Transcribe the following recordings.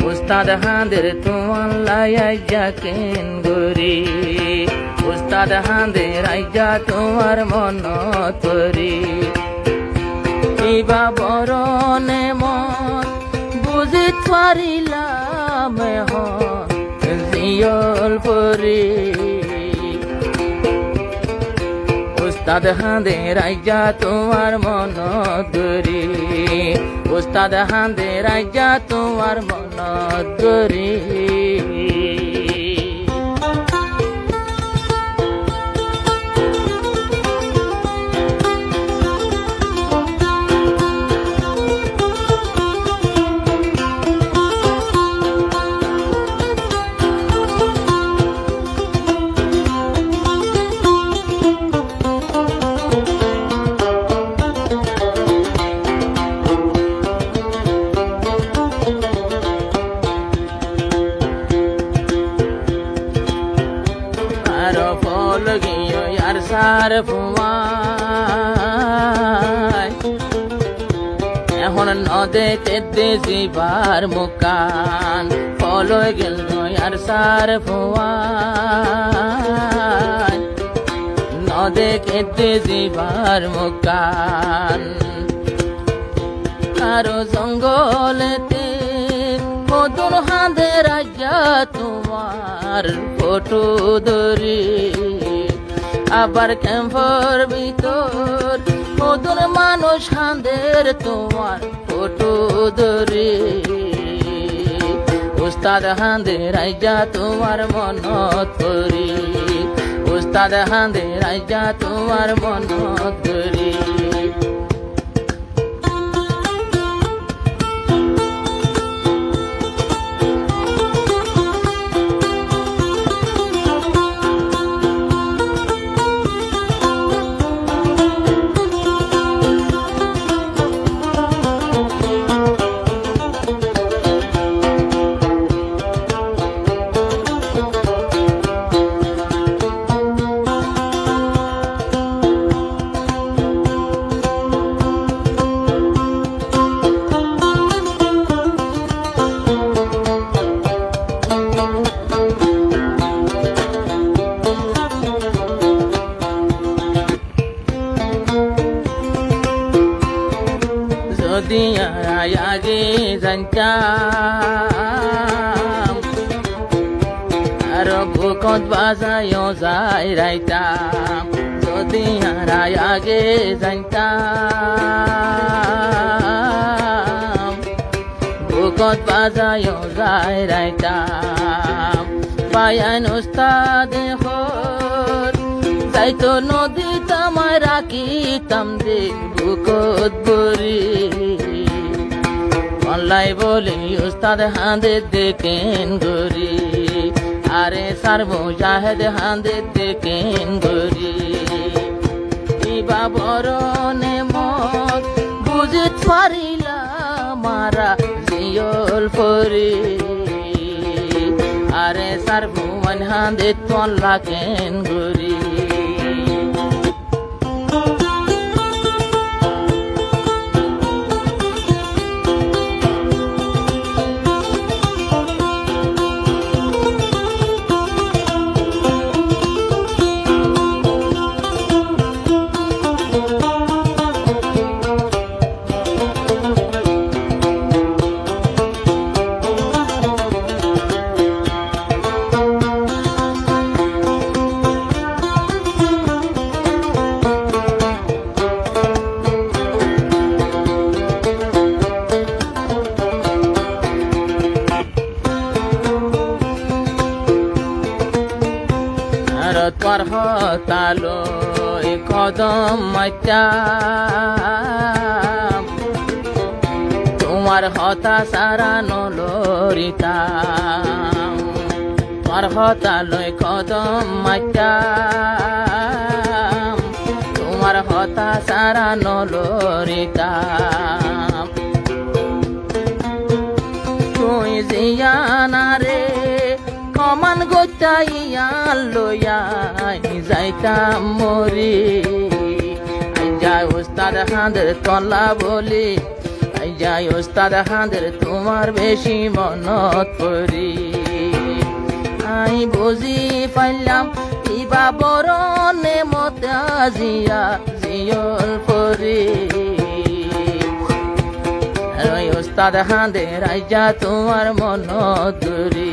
উস্তাদ হাঁদের তোমার লাইয়া কেন গরি উস্তাদ হাঁদের আইজা তোমার মন তরি ইবা বরণে মন বুঝি পারিলাম জিয়ল পরি উস্তাদ হাঁদের আইজা তোমার মন তরি উস্তাদ হাঁদের আইজা তোমার মন তরি লগিও ইয়ার সার ফুমায় এখন নদে তেদে জিবার মুকান ফলো গেল ইয়ার সার ফুমায় নদে কেদে জিবার মুকান আরো জঙ্গলেতে মধুর হাঁদে রাজা তোমার ফটো ধরি আবার ক্যাম্পর ভিতর মধুর মানুষ হাঁদের তোমার ফটো ধরি উস্তাদ হাঁদে রাজা তোমার মন তরি উস্তাদ হাঁদে রাজা তোমার মন তরি যদি আগে জানতাম আর বুকত বাজায় যাই রাইতাম যদি আগে জানতাম বুকত বাজায় যাই রাইতাম পায়ান উস্তাদ যাইতো নদী তামায় রাখিতাম দে বুকত বরি অনলাই বলি উস্তাদ হাঁদে দেখেন গরি আরে সারবো জাহেদ হাঁদে দেখেন গরি ইবা বরণে মত বুঝে পারিলাম মারা জিয়ল পরি আরে সারবো মন হাঁদে তোলা কেন গরি তোর হতালো কদম মাইতাম তোমার হতা সারা নলরিতাম তোর হতালো কদম মাইতাম তোমার হতা সারা নলরিতাম তুই জিয়ানা রে কমান গোটাইয়া লইয়াই যাইতাম মরি আইজা উস্তাদ হাঁদের তলা বলি আইজা যাই ওস্তাদ হাঁদের তোমার বেশি মনত পড়ি আই বুঝি পাইলাম কিবা বরণে মতে আজিয়া জিয়ল পরি ওস্তাদ হাঁদের আইজা তোমার মনত ধরি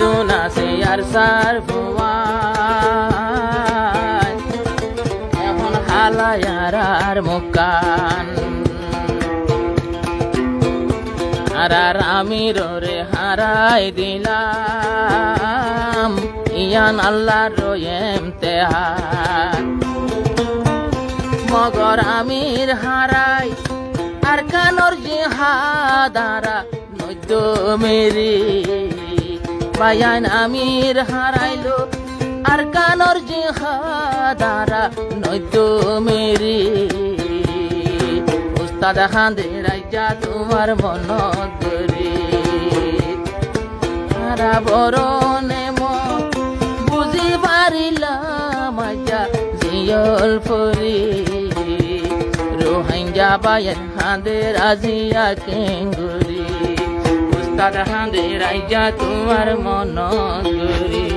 দুনাসে আর সার ফুয়ান এখন হালায়ার আর মুকান আর আমি রে হারাই দিলাম ইয়ান আল্লাহর ইমতিহান মগর আমির হারাই আর কানর জিহাদারা নদ্য মেরি বায়ান আমির হারাইলো আর কানর জিহাদারা নদ্য মেরি উস্তাদ হাঁদের আইজা তোমার মনত ধরি হারা বরণে বুঝি পারিলাম আইজা জিয়ল পরি রোহিঙ্গা বায়ান হাঁদের আজিয়া কেঙ্গুরি উস্তাদ হাঁদের আইজা তোমার মনত ধরি